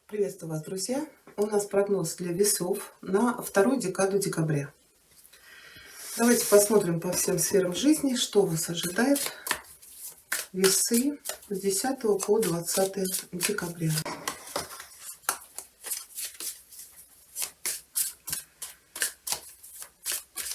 Приветствую вас, друзья! У нас прогноз для весов на вторую декаду декабря. Давайте посмотрим по всем сферам жизни, что вас ожидает весы с 10 по 20 декабря.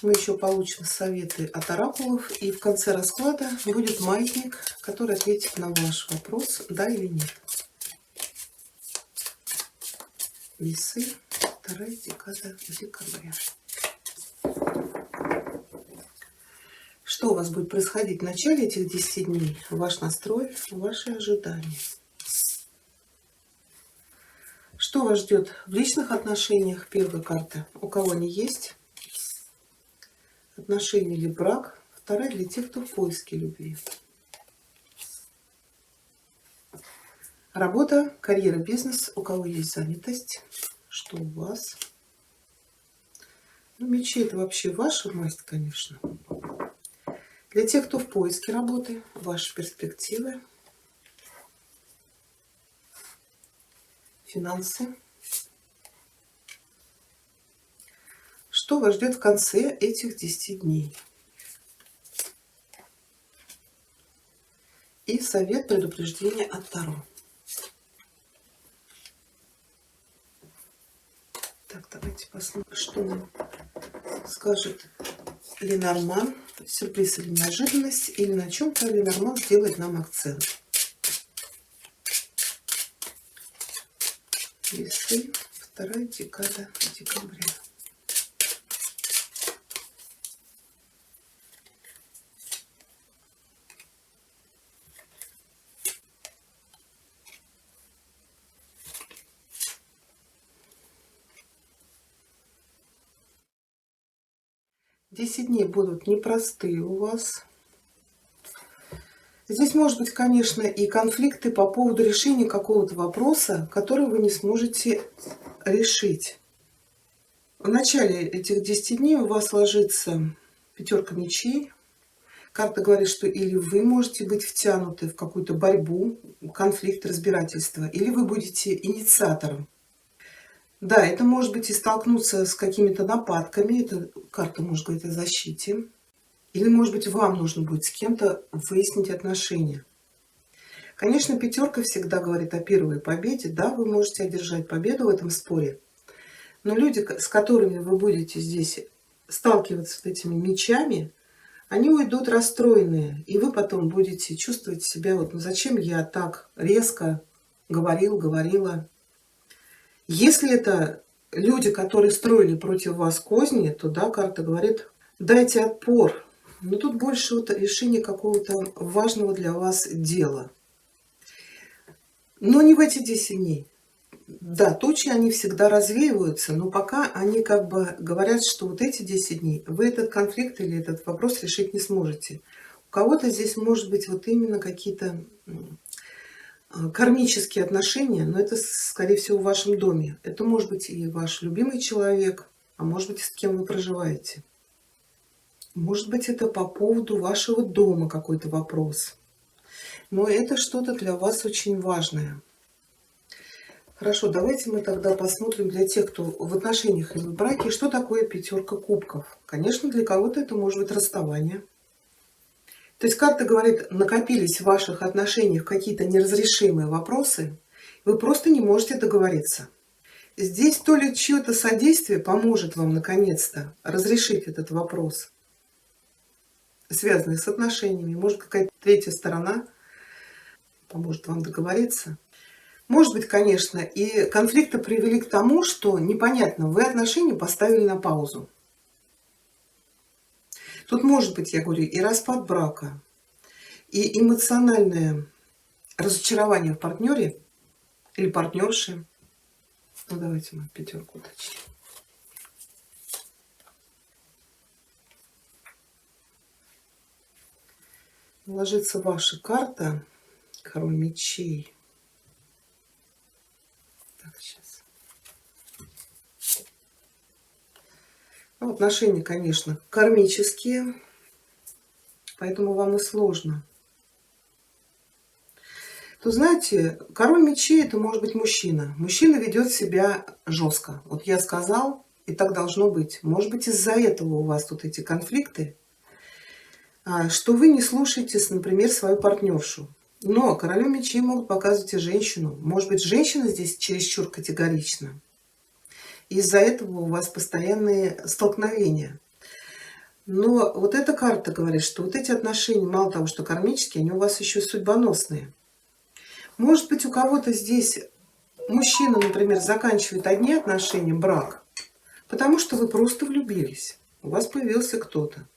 Мы еще получим советы от оракулов, и в конце расклада будет маятник, который ответит на ваш вопрос, да или нет. Весы, вторая декада декабря. Что у вас будет происходить в начале этих 10 дней? Ваш настрой, ваши ожидания. Что вас ждет в личных отношениях? Первая карта. У кого они есть? Отношения или брак. Вторая для тех, кто в поиске любви. Работа, карьера, бизнес. У кого есть занятость? Что у вас? Ну, мечи — это вообще ваша масть, конечно. Для тех, кто в поиске работы, ваши перспективы, финансы. Что вас ждет в конце этих 10 дней? И совет, предупреждение от Таро. Так, давайте посмотрим, что нам скажет Ленорман. Сюрприз или неожиданность, или на чем-то Ленорман сделает нам акцент. Весы, вторая декада декабря. Десять дней будут непростые у вас. Здесь может быть, конечно, и конфликты по поводу решения какого-то вопроса, который вы не сможете решить. В начале этих 10 дней у вас ложится пятерка мечей. Карта говорит, что или вы можете быть втянуты в какую-то борьбу, конфликт, разбирательство, или вы будете инициатором. Да, это может быть и столкнуться с какими-то нападками. Эта карта может говорить о защите. Или, может быть, вам нужно будет с кем-то выяснить отношения. Конечно, пятерка всегда говорит о первой победе. Да, вы можете одержать победу в этом споре. Но люди, с которыми вы будете здесь сталкиваться с этими мечами, они уйдут расстроенные. И вы потом будете чувствовать себя, вот, ну зачем я так резко говорила. Если это люди, которые строили против вас козни, то да, карта говорит, дайте отпор. Но тут больше вот решение какого-то важного для вас дела. Но не в эти 10 дней. Да, тучи, они всегда развеиваются, но пока они как бы говорят, что вот эти 10 дней вы этот конфликт или этот вопрос решить не сможете. У кого-то здесь может быть вот именно какие-то кармические отношения, но это, скорее всего, в вашем доме. Это может быть и ваш любимый человек, а может быть, с кем вы проживаете. Может быть, это по поводу вашего дома какой-то вопрос. Но это что-то для вас очень важное. Хорошо, давайте мы тогда посмотрим для тех, кто в отношениях или в браке, что такое пятерка кубков. Конечно, для кого-то это может быть расставание. То есть карта говорит, накопились в ваших отношениях какие-то неразрешимые вопросы, вы просто не можете договориться. Здесь то ли чье-то содействие поможет вам наконец-то разрешить этот вопрос, связанный с отношениями. Может, какая-то третья сторона поможет вам договориться. Может быть, конечно, и конфликты привели к тому, что непонятно, вы отношения поставили на паузу. Тут может быть, я говорю, и распад брака, и эмоциональное разочарование в партнере или партнерше. Ну, давайте мы пятерку уточним. Ложится ваша карта, король мечей. Так, сейчас. Ну, отношения, конечно, кармические, поэтому вам и сложно. то знаете, король мечей это может быть мужчина. Мужчина ведет себя жестко. Вот я сказал, и так должно быть. Может быть, из-за этого у вас тут эти конфликты, что вы не слушаете, например, свою партнершу. Но королю мечей могут показывать и женщину. Может быть, женщина здесь чересчур категорична. Из-за этого у вас постоянные столкновения. Но вот эта карта говорит, что вот эти отношения, мало того, что кармические, они у вас еще и судьбоносные. Может быть, у кого-то здесь мужчина, например, заканчивает одни отношения, брак, потому что вы просто влюбились. У вас появился кто-то.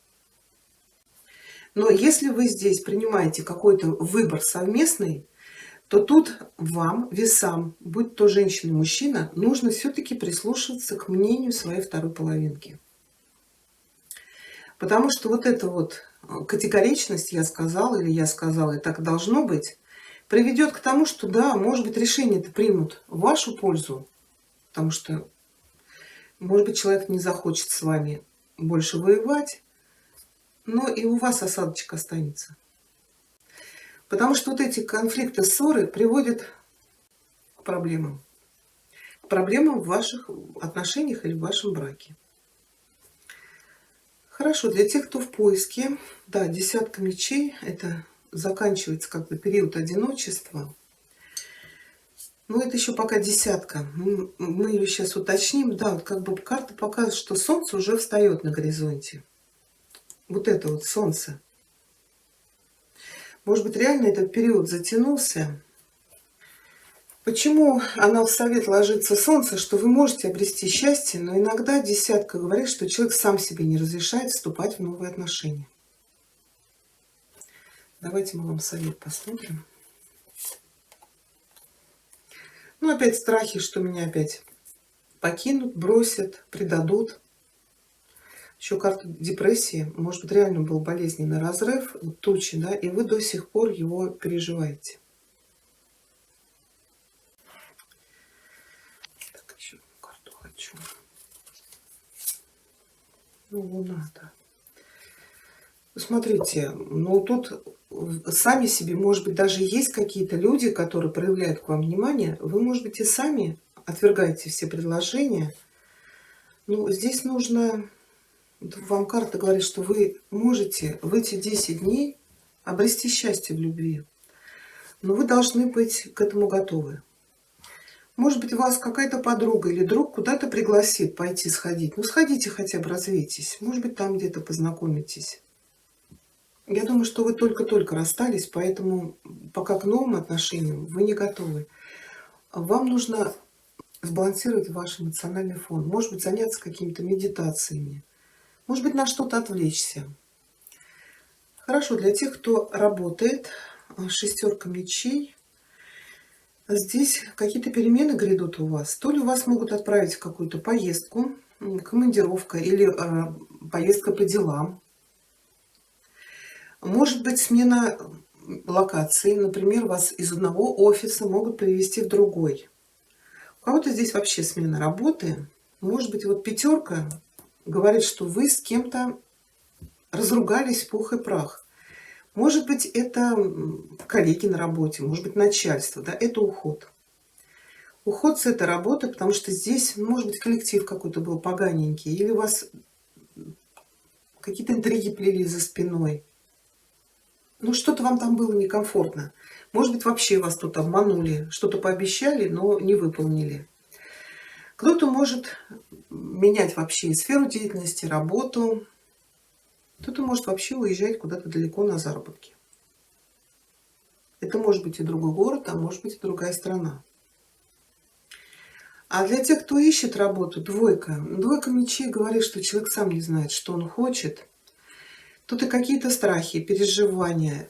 Но если вы здесь принимаете какой-то выбор совместный, то тут вам, весам, будь то женщина, мужчина, нужно все-таки прислушиваться к мнению своей второй половинки. Потому что вот эта вот категоричность, я сказала или я сказала, и так должно быть, приведет к тому, что да, может быть, решение-то примут в вашу пользу, потому что, может быть, человек не захочет с вами больше воевать, но и у вас осадочек останется. Потому что вот эти конфликты, ссоры приводят к проблемам. К проблемам в ваших отношениях или в вашем браке. Хорошо, для тех, кто в поиске, да, десятка мечей, это заканчивается как бы период одиночества. Но это еще пока десятка. Мы ее сейчас уточним. Да, вот как бы карта показывает, что солнце уже встает на горизонте. Вот это вот солнце. Может быть, реально этот период затянулся. Почему она в совет ложится солнце, что вы можете обрести счастье, но иногда десятка говорит, что человек сам себе не разрешает вступать в новые отношения. Давайте мы вам совет посмотрим. Ну, опять страхи, что меня опять покинут, бросят, предадут. Еще карта депрессии. Может быть, реально был болезненный разрыв, тучи, да, и вы до сих пор его переживаете. Так, еще карту хочу. Ну, Луна, да. Смотрите, ну тут сами себе, может быть, даже есть какие-то люди, которые проявляют к вам внимание. Вы, может быть, и сами отвергаете все предложения. Ну, здесь нужно... Вам карта говорит, что вы можете в эти 10 дней обрести счастье в любви. Но вы должны быть к этому готовы. Может быть, вас какая-то подруга или друг куда-то пригласит пойти сходить. Ну, сходите хотя бы, развейтесь. Может быть, там где-то познакомитесь. Я думаю, что вы только-только расстались, поэтому пока к новым отношениям вы не готовы. Вам нужно сбалансировать ваш эмоциональный фон. Может быть, заняться какими-то медитациями. Может быть, на что-то отвлечься. Хорошо, для тех, кто работает, шестерка мечей. Здесь какие-то перемены грядут у вас. То ли вас могут отправить в какую-то поездку, командировка или поездка по делам. Может быть, смена локации. Например, вас из одного офиса могут перевести в другой. У кого-то здесь вообще смена работы. Может быть, вот пятерка говорит, что вы с кем-то разругались в пух и прах. Может быть, это коллеги на работе, может быть, начальство. Да? Это уход. Уход с этой работы, потому что здесь, может быть, коллектив какой-то был поганенький. Или у вас какие-то интриги плели за спиной. Ну, что-то вам там было некомфортно. Может быть, вообще вас тут обманули, что-то пообещали, но не выполнили. Кто-то может менять вообще и сферу деятельности, работу. Кто-то может вообще уезжать куда-то далеко на заработки. Это может быть и другой город, а может быть и другая страна. А для тех, кто ищет работу, двойка. Двойка мечей говорит, что человек сам не знает, что он хочет. Тут и какие-то страхи, переживания.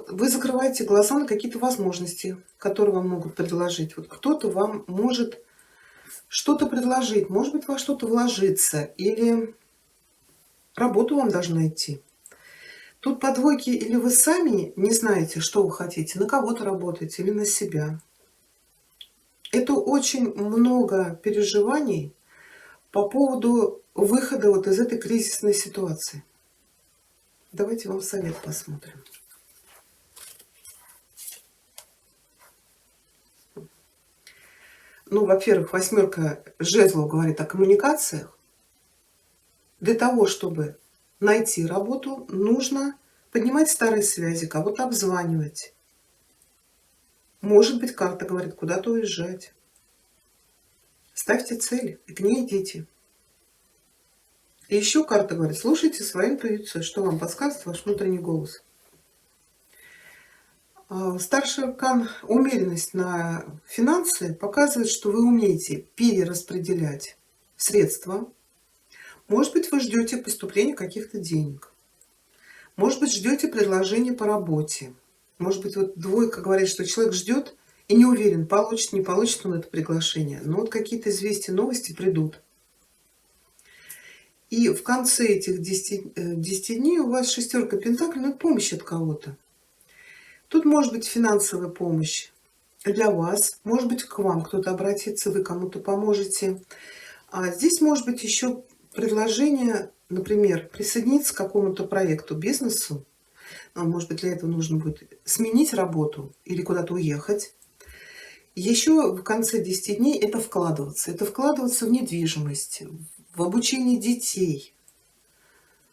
Вы закрываете глаза на какие-то возможности, которые вам могут предложить. Вот кто-то вам может что-то предложить, может быть, во что-то вложиться, или работу вам даже найти. Тут по двойке или вы сами не знаете, что вы хотите, на кого-то работаете или на себя. Это очень много переживаний по поводу выхода вот из этой кризисной ситуации. Давайте вам совет посмотрим. Ну, во-первых, восьмерка жезлов говорит о коммуникациях. Для того, чтобы найти работу, нужно поднимать старые связи, кого-то обзванивать. Может быть, карта говорит куда-то уезжать. Ставьте цели и к ней идите. И еще карта говорит, слушайте свою интуицию, что вам подсказывает ваш внутренний голос. Старший аркан умеренность на финансы показывает, что вы умеете перераспределять средства. Может быть, вы ждете поступления каких-то денег. Может быть, ждете предложения по работе. Может быть, вот двойка говорит, что человек ждет и не уверен, получит, не получит он это приглашение. Но вот какие-то известия, новости придут. И в конце этих 10 дней у вас шестерка пентаклей, ну, помощь от кого-то. Тут может быть финансовая помощь для вас, может быть, к вам кто-то обратится, вы кому-то поможете. А здесь может быть еще предложение, например, присоединиться к какому-то проекту, бизнесу. Может быть, для этого нужно будет сменить работу или куда-то уехать. Еще в конце 10 дней это вкладываться. Это вкладываться в недвижимость, в обучение детей,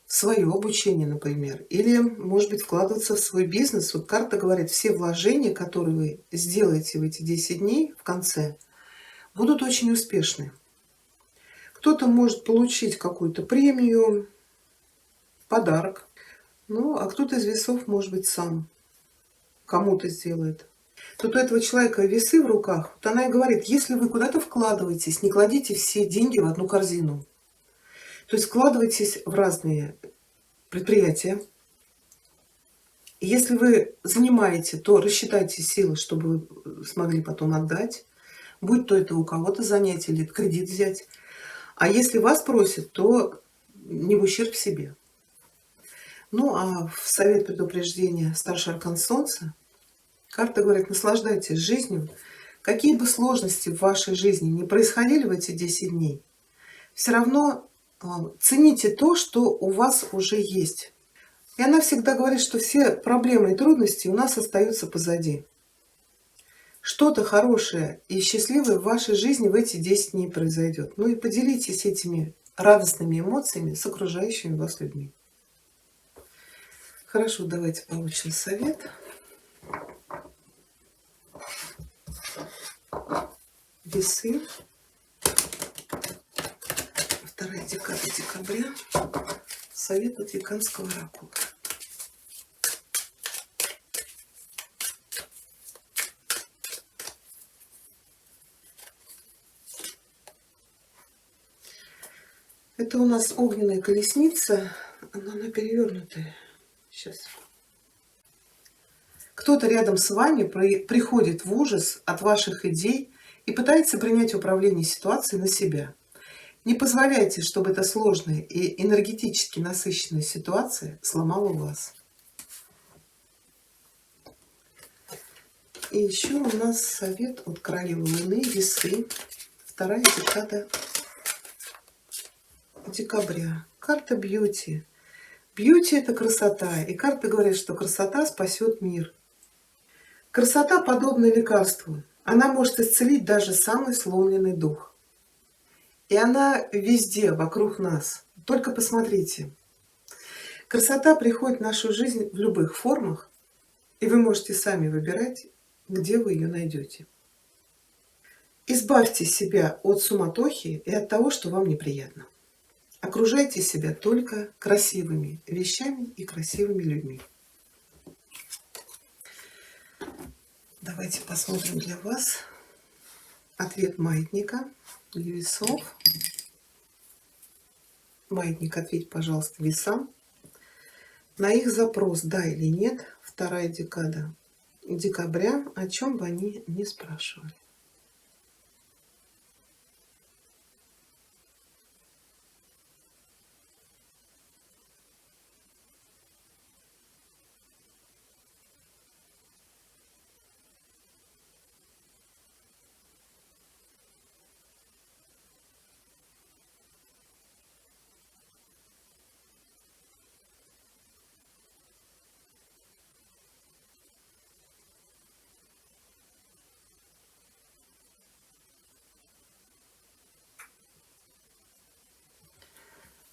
в свое обучение, например. Или, может быть, вкладываться в свой бизнес. Вот карта говорит, все вложения, которые вы сделаете в эти 10 дней в конце, будут очень успешны. Кто-то может получить какую-то премию, подарок. Ну, а кто-то из весов, может быть, сам кому-то сделает. Тут у этого человека весы в руках. Вот она и говорит, если вы куда-то вкладываетесь, не кладите все деньги в одну корзину. То есть вкладывайтесь в разные предприятия. Если вы занимаете, то рассчитайте силы, чтобы вы смогли потом отдать. Будь то это у кого-то занятие или кредит взять. А если вас просят, то не в ущерб себе. Ну, а в совет предупреждения старший аркан Солнца карта говорит, наслаждайтесь жизнью. Какие бы сложности в вашей жизни не происходили в эти 10 дней, все равно цените то, что у вас уже есть. И она всегда говорит, что все проблемы и трудности у нас остаются позади. Что-то хорошее и счастливое в вашей жизни в эти 10 дней произойдет. Ну и поделитесь этими радостными эмоциями с окружающими вас людьми. Хорошо, давайте получим совет. Весы. Вторая декада декабря. Совет от Веканского оракула. Это у нас огненная колесница, она перевернутая. Сейчас. Кто-то рядом с вами приходит в ужас от ваших идей и пытается принять управление ситуацией на себя. Не позволяйте, чтобы эта сложная и энергетически насыщенная ситуация сломала вас. И еще у нас совет от королевы Луны, Весы, вторая декада декабря. Карта бьюти. Бьюти — это красота. И карты говорят, что красота спасет мир. Красота подобна лекарству. Она может исцелить даже самый сломленный дух. И она везде, вокруг нас. Только посмотрите. Красота приходит в нашу жизнь в любых формах, и вы можете сами выбирать, где вы ее найдете. Избавьте себя от суматохи и от того, что вам неприятно. Окружайте себя только красивыми вещами и красивыми людьми. Давайте посмотрим для вас ответ маятника для весов. Маятник, ответь, пожалуйста, весам на их запрос, да или нет, вторая декада декабря, о чем бы они ни спрашивали.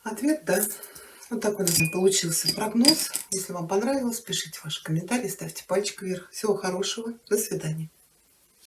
Ответ да. Вот такой у нас получился прогноз. Если вам понравилось, пишите ваши комментарии, ставьте пальчик вверх. Всего хорошего. До свидания.